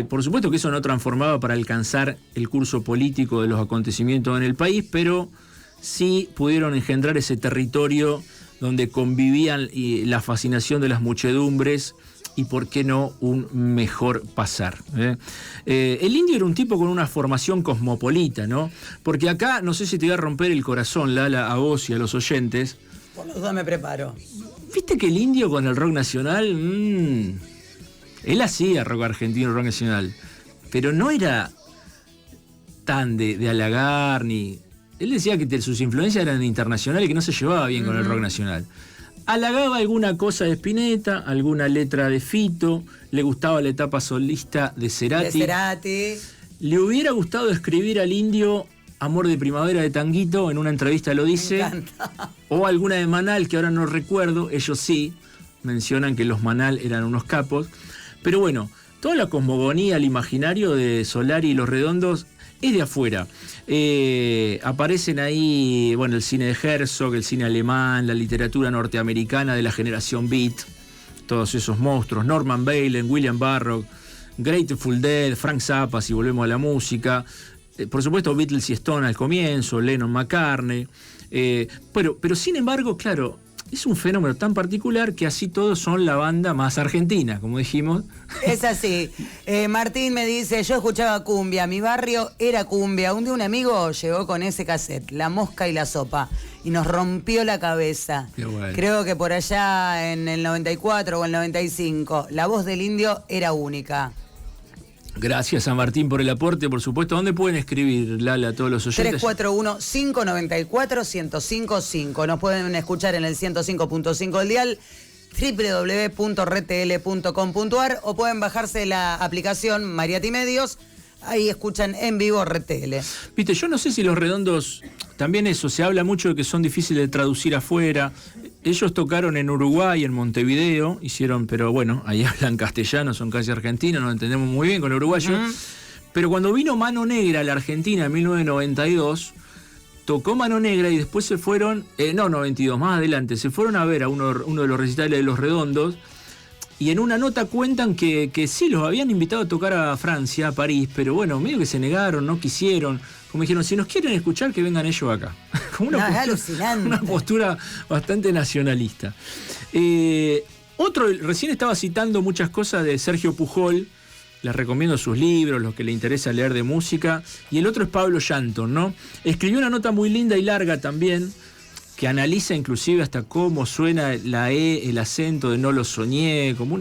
por supuesto que eso no transformaba para alcanzar el curso político de los acontecimientos en el país, pero sí pudieron engendrar ese territorio donde convivían la fascinación de las muchedumbres y, por qué no, un mejor pasar. El Indio era un tipo con una formación cosmopolita, ¿no? Porque acá, no sé si te voy a romper el corazón, Lala, a vos y a los oyentes. Por los dos me preparo. ¿Viste que el Indio con el rock nacional? Él hacía rock argentino, rock nacional, pero no era tan de halagar ni... Él decía que sus influencias eran internacionales y que no se llevaba bien con el rock nacional. Halagaba alguna cosa de Spinetta, alguna letra de Fito, le gustaba la etapa solista de Cerati. Le hubiera gustado escribir al Indio Amor de Primavera de Tanguito, en una entrevista lo dice. O alguna de Manal, que ahora no recuerdo, ellos sí mencionan que los Manal eran unos capos. Pero bueno, toda la cosmogonía, el imaginario de Solari y Los Redondos es de afuera. Aparecen ahí, bueno, el cine de Herzog, el cine alemán, la literatura norteamericana de la generación Beat, todos esos monstruos, Norman Mailen, William Burroughs, Grateful Dead, Frank Zappa, si volvemos a la música, por supuesto Beatles y Stone al comienzo, Lennon, McCartney, pero sin embargo, claro, es un fenómeno tan particular que así todos son la banda más argentina, como dijimos. Es así. Martín me dice, yo escuchaba cumbia, mi barrio era cumbia. Un día un amigo llegó con ese cassette, La Mosca y la Sopa, y nos rompió la cabeza. Qué bueno. Creo que por allá en el 94 o el 95, la voz del indio era única. Gracias a Martín por el aporte, por supuesto. ¿Dónde pueden escribir, Lala, a todos los oyentes? 341-594-1055. Nos pueden escuchar en el 105.5 del dial, www.rtl.com.ar, o pueden bajarse la aplicación Mariachi Medios. Ahí escuchan en vivo RTL. Viste, yo no sé si Los Redondos, también eso, se habla mucho de que son difíciles de traducir afuera. Ellos tocaron en Uruguay, en Montevideo, hicieron, pero bueno, ahí hablan castellano, son casi argentinos, nos entendemos muy bien con el uruguayo. Pero cuando vino Mano Negra a la Argentina en 1992, tocó Mano Negra y después se fueron, 92, más adelante, se fueron a ver a uno de los recitales de Los Redondos. Y en una nota cuentan que sí, los habían invitado a tocar a Francia, a París, pero bueno, medio que se negaron, no quisieron. Como dijeron, si nos quieren escuchar, que vengan ellos acá. Como es alucinante. Una postura bastante nacionalista. Recién estaba citando muchas cosas de Sergio Pujol, les recomiendo sus libros, los que le interesa leer de música. Y el otro es Pablo Llanton, ¿no? Escribió una nota muy linda y larga también, que analiza inclusive hasta cómo suena la E, el acento de No lo soñé, como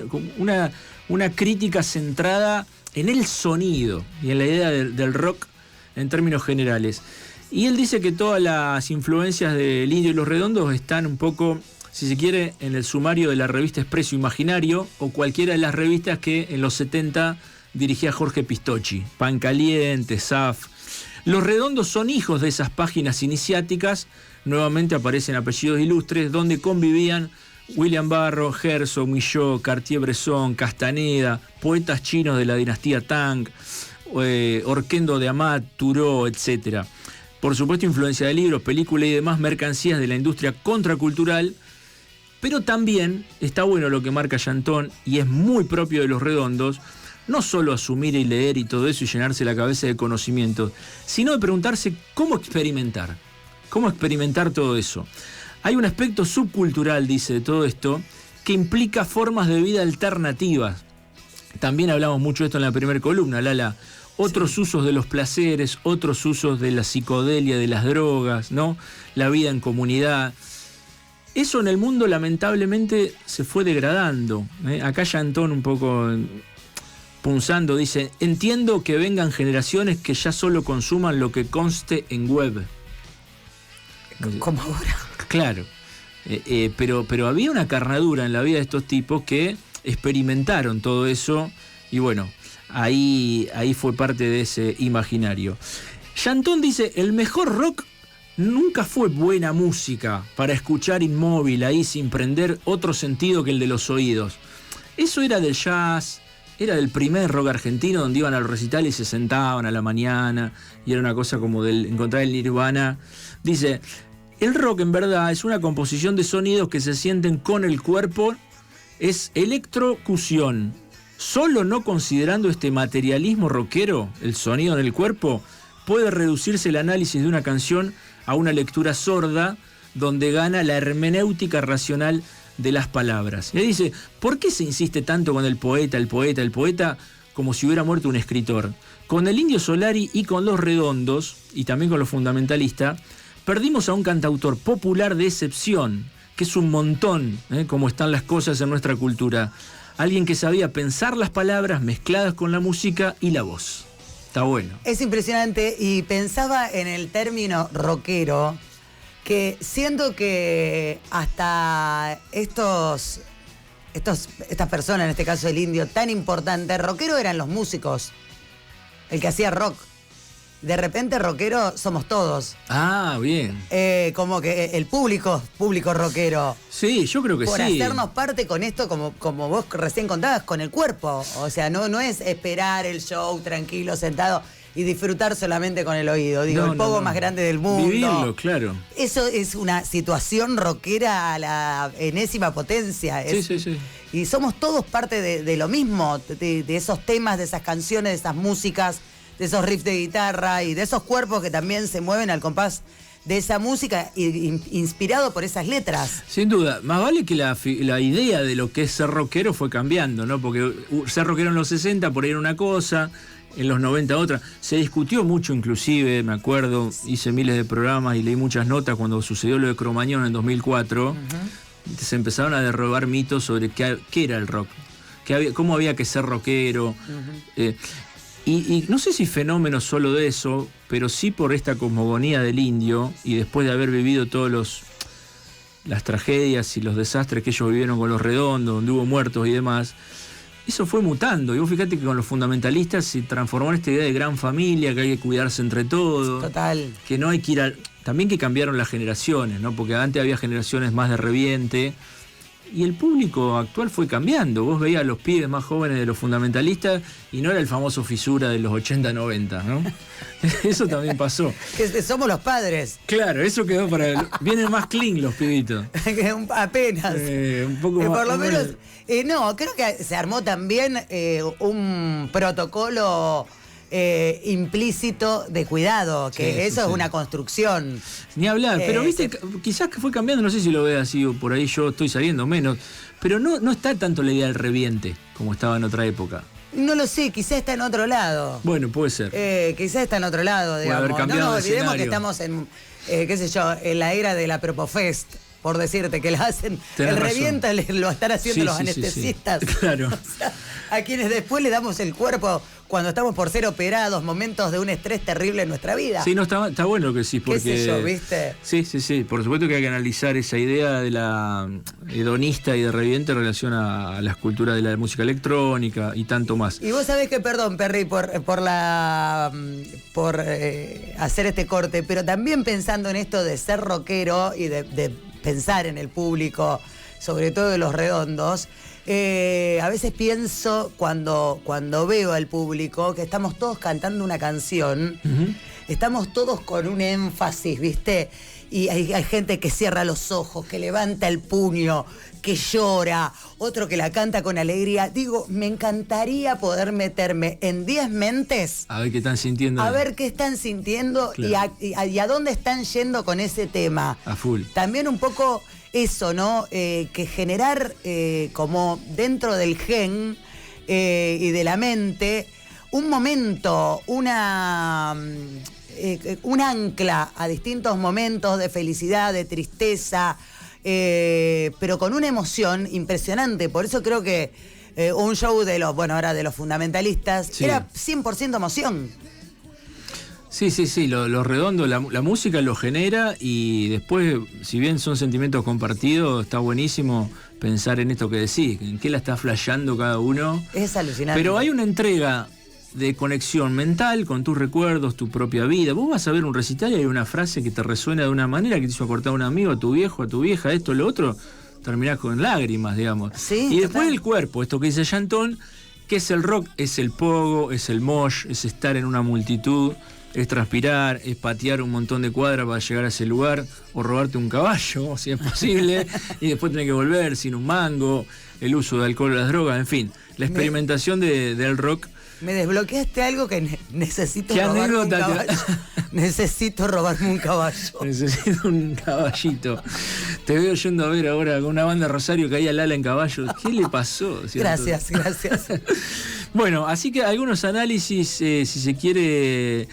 una crítica centrada en el sonido y en la idea del rock en términos generales. Y él dice que todas las influencias del Indio y Los Redondos están un poco, si se quiere, en el sumario de la revista Expreso Imaginario o cualquiera de las revistas que en los 70 dirigía Jorge Pistocchi, Pan Caliente, SAF. Los Redondos son hijos de esas páginas iniciáticas. Nuevamente aparecen apellidos ilustres donde convivían William Barro, Herzog, Millot, Cartier-Bresson, Castaneda, poetas chinos de la dinastía Tang, Orquendo de Amat, Turó, etc. Por supuesto, influencia de libros, películas y demás mercancías de la industria contracultural, pero también está bueno lo que marca Llanton y es muy propio de Los Redondos, no solo asumir y leer y todo eso y llenarse la cabeza de conocimientos, sino de preguntarse cómo experimentar todo eso. Hay un aspecto subcultural, dice, de todo esto, que implica formas de vida alternativas. También hablamos mucho de esto en la primera columna, Lala. Otros usos de los placeres, otros usos de la psicodelia, de las drogas, ¿no? La vida en comunidad. Eso en el mundo lamentablemente se fue degradando. Acá Llanton un poco punzando dice, entiendo que vengan generaciones que ya solo consuman lo que conste en web. Como ahora. Claro, pero había una carnadura en la vida de estos tipos que experimentaron todo eso y bueno, ahí fue parte de ese imaginario. Llanton dice, el mejor rock nunca fue buena música para escuchar inmóvil ahí sin prender otro sentido que el de los oídos. Eso era del jazz, era del primer rock argentino donde iban al recital y se sentaban a la mañana y era una cosa como del encontrar el nirvana. Dice, el rock en verdad es una composición de sonidos que se sienten con el cuerpo, es electrocución. Solo no considerando este materialismo rockero, el sonido en el cuerpo, puede reducirse el análisis de una canción a una lectura sorda donde gana la hermenéutica racional de las palabras. Y dice, ¿por qué se insiste tanto con el poeta, como si hubiera muerto un escritor? Con el Indio Solari y con Los Redondos, y también con los fundamentalistas, perdimos a un cantautor popular de excepción, que es un montón, como están las cosas en nuestra cultura. Alguien que sabía pensar las palabras mezcladas con la música y la voz. Está bueno. Es impresionante y pensaba en el término rockero, que siento que hasta estas personas, en este caso el Indio, tan importante, rockero eran los músicos, el que hacía rock. De repente rockero somos todos. Ah, bien. Como que el público rockero. Sí, yo creo que por sí. Por hacernos parte con esto, como vos recién contabas, con el cuerpo. O sea, no es esperar el show tranquilo, sentado y disfrutar solamente con el oído. Digo, el pogo más grande del mundo. Vivirlo, claro. Eso es una situación rockera a la enésima potencia. Sí. Y somos todos parte de lo mismo, de esos temas, de esas canciones, de esas músicas, de esos riffs de guitarra y de esos cuerpos que también se mueven al compás de esa música inspirado por esas letras. Sin duda, más vale que la idea de lo que es ser rockero fue cambiando, ¿no? Porque ser rockero en los 60 por ahí era una cosa, en los 90 otra. Se discutió mucho inclusive, me acuerdo, hice miles de programas y leí muchas notas cuando sucedió lo de Cromañón en 2004. Se empezaron a derrobar mitos sobre qué era el rock, cómo había que ser rockero. Y no sé si fenómeno solo de eso, pero sí por esta cosmogonía del indio y después de haber vivido las tragedias y los desastres que ellos vivieron con Los Redondos, donde hubo muertos y demás. Eso fue mutando, y vos fíjate que con los fundamentalistas se transformó en esta idea de gran familia, que hay que cuidarse entre todos. Total. Que no hay que ir también que cambiaron las generaciones, ¿no? Porque antes había generaciones más de reviente, y el público actual fue cambiando. Vos veías a los pibes más jóvenes de los fundamentalistas, y no era el famoso fisura de los 80-90, ¿no? Eso también pasó. Que somos los padres. Claro, eso quedó vienen más clean los pibitos. Apenas. Un poco más. Por lo menos... no, creo que se armó también un protocolo implícito de cuidado, que eso es una construcción. Ni hablar, pero viste, quizás que fue cambiando, no sé si lo ve así o por ahí yo estoy sabiendo menos, pero no está tanto la idea del reviente como estaba en otra época. No lo sé, quizás está en otro lado. Bueno, puede ser. Quizás está en otro lado, digamos. No nos olvidemos que estamos en, qué sé yo, en la era de la Propofest, por decirte, que la hacen, el revienta lo están haciendo los anestesistas. Sí. Claro. O sea, a quienes después le damos el cuerpo cuando estamos por ser operados, momentos de un estrés terrible en nuestra vida. Sí, no, está bueno lo que decís, porque... ¿Qué sé yo, viste? Sí, por supuesto que hay que analizar esa idea de la hedonista y de reviente en relación a la escultura de la música electrónica y tanto más. Y vos sabés que, perdón, Perry, por hacer este corte, pero también pensando en esto de ser rockero y de pensar en el público, sobre todo de Los Redondos, a veces pienso cuando veo al público que estamos todos cantando una canción, estamos todos con un énfasis, ¿viste? Y hay gente que cierra los ojos, que levanta el puño, que llora, otro que la canta con alegría. Digo, me encantaría poder meterme en 10 mentes. A ver qué están sintiendo. A ver qué están sintiendo, claro. y a dónde están yendo con ese tema. A full. También un poco eso, ¿no? Que generar como dentro del gen y de la mente un momento, un ancla a distintos momentos de felicidad, de tristeza, pero con una emoción impresionante. Por eso creo que un show de los fundamentalistas era 100% emoción. Sí, lo redondo, la música lo genera, y después, si bien son sentimientos compartidos, está buenísimo pensar en esto que decís, en qué la está flasheando cada uno. Es alucinante. Pero hay una entrega de conexión mental con tus recuerdos, tu propia vida. Vos vas a ver un recital y hay una frase que te resuena de una manera, que te hizo acordar a un amigo, a tu viejo, a tu vieja, esto, lo otro, terminás con lágrimas, digamos. Sí, y después el cuerpo, esto que dice Yantón, que es el rock, es el pogo, es el mosh, es estar en una multitud, es transpirar, es patear un montón de cuadras para llegar a ese lugar, o robarte un caballo, si es posible, y después tener que volver sin un mango, el uso de alcohol o las drogas, en fin, la experimentación del rock. Me desbloqueaste algo que necesito. ¿Qué robarme anécdota? un caballo. Necesito robarme un caballo. Necesito un caballito. Te veo yendo a ver ahora con una banda Rosario que hay al ala en caballo. ¿Qué le pasó? Gracias. Bueno, así que algunos análisis, si se quiere,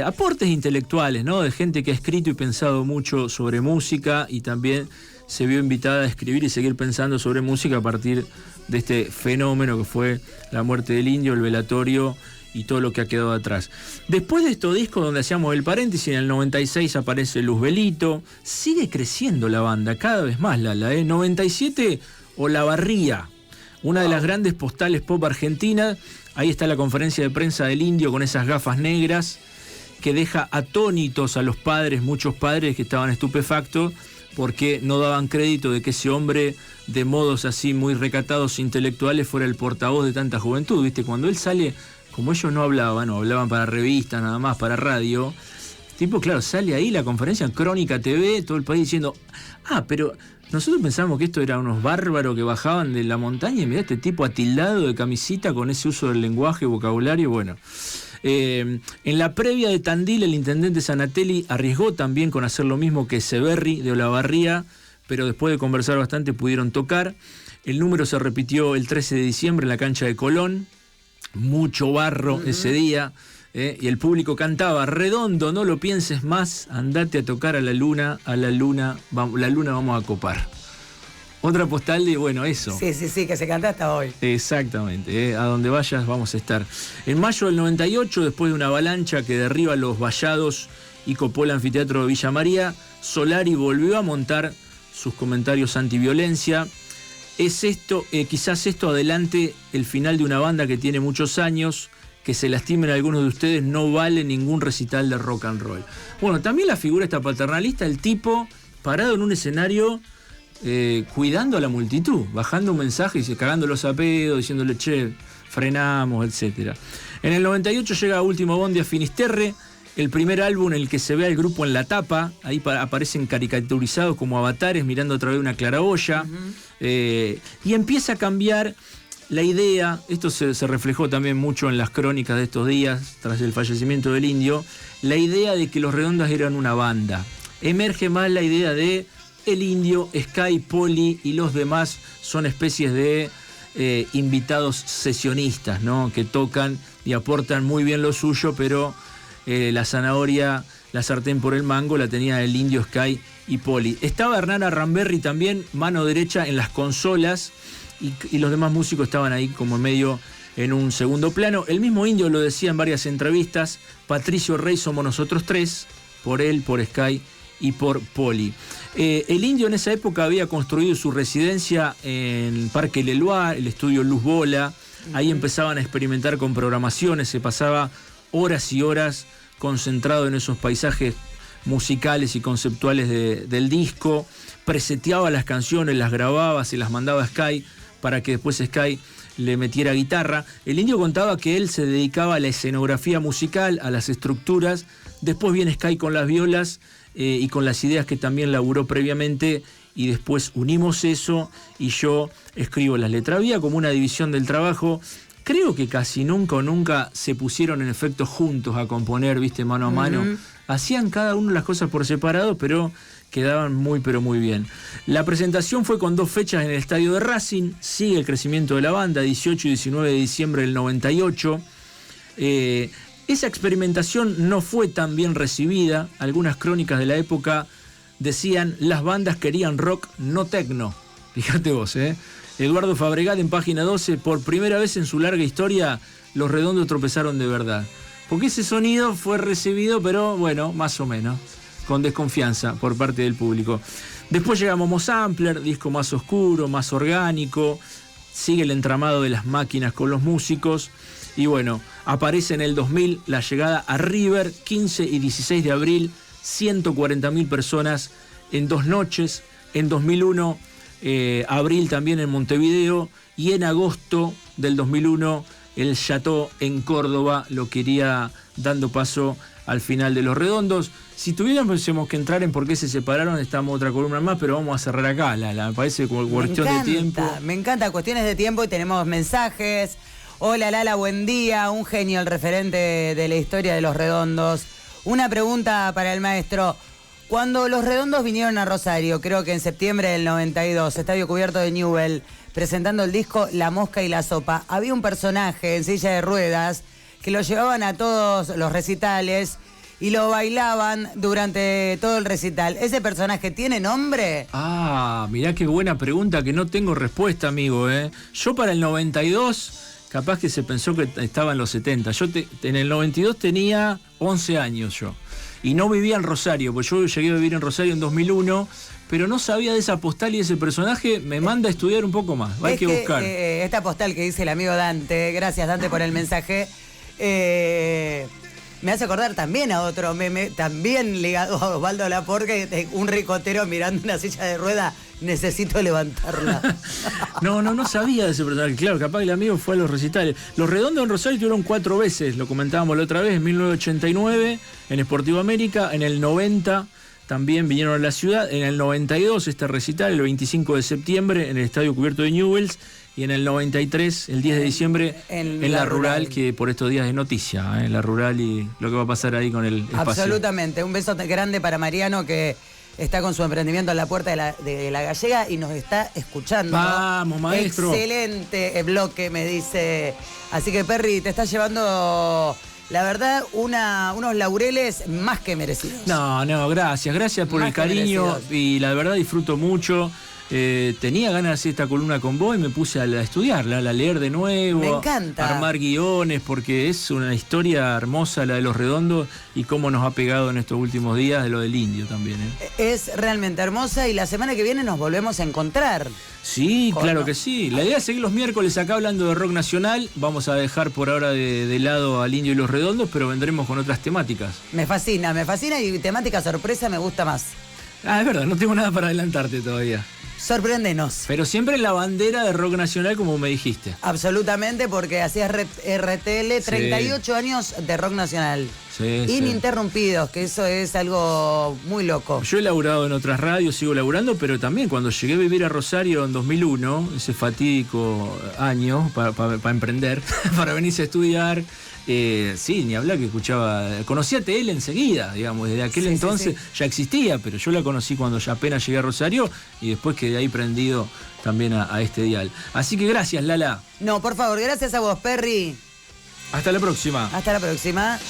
aportes intelectuales, ¿no? De gente que ha escrito y pensado mucho sobre música, y también se vio invitada a escribir y seguir pensando sobre música a partir de este fenómeno que fue la muerte del indio, el velatorio y todo lo que ha quedado atrás. Después de estos discos donde hacíamos el paréntesis, en el 96 aparece Luzbelito, sigue creciendo la banda cada vez más, 97 Olavarría, una de las grandes postales pop argentinas. Ahí está la conferencia de prensa del indio con esas gafas negras que deja atónitos a los padres, muchos padres que estaban estupefactos porque no daban crédito de que ese hombre de modos así muy recatados intelectuales fuera el portavoz de tanta juventud, ¿viste? Cuando él sale, como ellos no hablaban para revistas nada más, para radio, tipo, claro, sale ahí la conferencia en Crónica TV, todo el país diciendo, pero nosotros pensamos que esto era unos bárbaros que bajaban de la montaña, y mirá este tipo atildado de camisita con ese uso del lenguaje, vocabulario, bueno. En la previa de Tandil, el intendente Sanatelli arriesgó también con hacer lo mismo que Severri de Olavarría, pero después de conversar bastante pudieron tocar. El número se repitió el 13 de diciembre en la cancha de Colón. Mucho barro ese día. Y el público cantaba: Redondo, no lo pienses más, andate a tocar a la luna, la luna vamos a copar. Otra postal de, bueno, eso. Sí, que se canta hasta hoy. Exactamente, a donde vayas vamos a estar. En mayo del 98, después de una avalancha que derriba los vallados y copó el anfiteatro de Villa María, Solari volvió a montar sus comentarios antiviolencia. Es esto, quizás esto adelante el final de una banda que tiene muchos años. Que se lastimen algunos de ustedes, no vale ningún recital de rock and roll. Bueno, también la figura esta paternalista, el tipo parado en un escenario cuidando a la multitud, bajando un mensaje y cagándolos a pedo, diciéndole, che, frenamos, etc. En el 98 llega Último Bondi a Finisterre, el primer álbum en el que se ve al grupo en la tapa. Ahí aparecen caricaturizados como avatares mirando a través de una claraboya. Y empieza a cambiar la idea. Esto se reflejó también mucho en las crónicas de estos días, tras el fallecimiento del Indio, la idea de que los Redondos eran una banda. Emerge más la idea de el Indio, Sky, Poli y los demás son especies de invitados sesionistas, ¿no? Que tocan y aportan muy bien lo suyo, pero la zanahoria, la sartén por el mango, la tenía el Indio, Sky y Poli. Estaba Hernán Arramberri también, mano derecha en las consolas, y los demás músicos estaban ahí como medio en un segundo plano. El mismo Indio lo decía en varias entrevistas: Patricio Rey somos nosotros tres, por él, por Sky y por Poli. El Indio en esa época había construido su residencia en Parque Leloir, el estudio Luz Bola. Ahí empezaban a experimentar con programaciones, se pasaba horas y horas concentrado en esos paisajes musicales y conceptuales del disco. Preseteaba las canciones, las grababa, se las mandaba a Sky para que después Sky le metiera guitarra. El Indio contaba que él se dedicaba a la escenografía musical, a las estructuras. Después viene Sky con las violas y con las ideas que también laburó previamente, y después unimos eso y yo escribo las letras. Había como una división del trabajo. Creo que casi nunca se pusieron en efecto juntos a componer, viste, mano a mano. Hacían cada uno las cosas por separado, pero quedaban muy, pero muy bien. La presentación fue con 2 fechas en el estadio de Racing. Sigue el crecimiento de la banda, 18 y 19 de diciembre del 98. Esa experimentación no fue tan bien recibida. Algunas crónicas de la época decían: las bandas querían rock, no tecno. Fíjate vos, Eduardo Fabregat en página 12: por primera vez en su larga historia, los Redondos tropezaron de verdad. Porque ese sonido fue recibido, pero bueno, más o menos, con desconfianza por parte del público. Después llega Momo Sampler, disco más oscuro, más orgánico. Sigue el entramado de las máquinas con los músicos. Y bueno, aparece en el 2000 la llegada a River, 15 y 16 de abril, 140.000 personas en 2 noches. En 2001, abril también en Montevideo. Y en agosto del 2001, el Chateau en Córdoba, lo que iría dando paso al final de Los Redondos. Si tuviéramos que entrar en por qué se separaron, estamos otra columna más, pero vamos a cerrar acá. Me parece como cuestión de tiempo. Me encanta, cuestiones de tiempo, y tenemos mensajes. Hola Lala, buen día. Un genio, el referente de la historia de Los Redondos. Una pregunta para el maestro. Cuando Los Redondos vinieron a Rosario, creo que en septiembre del 92, estadio cubierto de Newell, presentando el disco La Mosca y la Sopa, había un personaje en silla de ruedas que lo llevaban a todos los recitales y lo bailaban durante todo el recital. ¿Ese personaje tiene nombre? Ah, mirá qué buena pregunta, que no tengo respuesta, amigo. Yo para el 92, capaz que se pensó que estaba en los 70. En el 92 tenía 11 años yo. Y no vivía en Rosario, porque yo llegué a vivir en Rosario en 2001, pero no sabía de esa postal, y ese personaje me manda a estudiar un poco más. Hay que buscar. Esta postal que dice el amigo Dante, gracias Dante por el mensaje, me hace acordar también a otro meme, también ligado a Osvaldo Laporte, un ricotero mirando una silla de rueda: necesito levantarla. No sabía de ese personaje. Claro, capaz que el amigo fue a los recitales. Los Redondos en Rosario tuvieron 4 veces, lo comentábamos la otra vez, en 1989, en Sportivo América, en el 90 también vinieron a la ciudad, en el 92 este recital, el 25 de septiembre, en el estadio cubierto de Newells, y en el 93, el 10 de diciembre, en la rural, que por estos días es noticia, en la rural y lo que va a pasar ahí con el espacio. Absolutamente, un beso grande para Mariano que está con su emprendimiento en la puerta de la Gallega y nos está escuchando. Vamos, maestro. Excelente bloque, me dice. Así que, Perry, te estás llevando, la verdad, unos laureles más que merecidos. No, gracias por Más el que cariño merecidos. y la verdad disfruto mucho. Tenía ganas de hacer esta columna con vos y me puse a estudiarla, a leer de nuevo. Me encanta. A armar guiones, porque es una historia hermosa la de Los Redondos y cómo nos ha pegado en estos últimos días de lo del indio también. Es realmente hermosa y la semana que viene nos volvemos a encontrar. Sí, claro que sí. La idea es seguir los miércoles acá hablando de rock nacional. Vamos a dejar por ahora de lado al Indio y Los Redondos, pero vendremos con otras temáticas. Me fascina y temática sorpresa me gusta más. Ah, es verdad, no tengo nada para adelantarte todavía. Sorpréndenos. Pero siempre en la bandera de rock nacional, como me dijiste. Absolutamente, porque hacías RTL, 38 años de rock nacional. Sí, Ininterrumpidos, que eso es algo muy loco. Yo he laburado en otras radios, sigo laburando, pero también cuando llegué a vivir a Rosario en 2001, ese fatídico año para emprender, para venirse a estudiar, sí, ni hablar que escuchaba, conocía TL enseguida, digamos, desde aquel entonces ya existía, pero yo la conocí cuando ya apenas llegué a Rosario y después quedé ahí prendido también a este dial. Así que gracias, Lala. No, por favor, gracias a vos, Perry. Hasta la próxima. Hasta la próxima.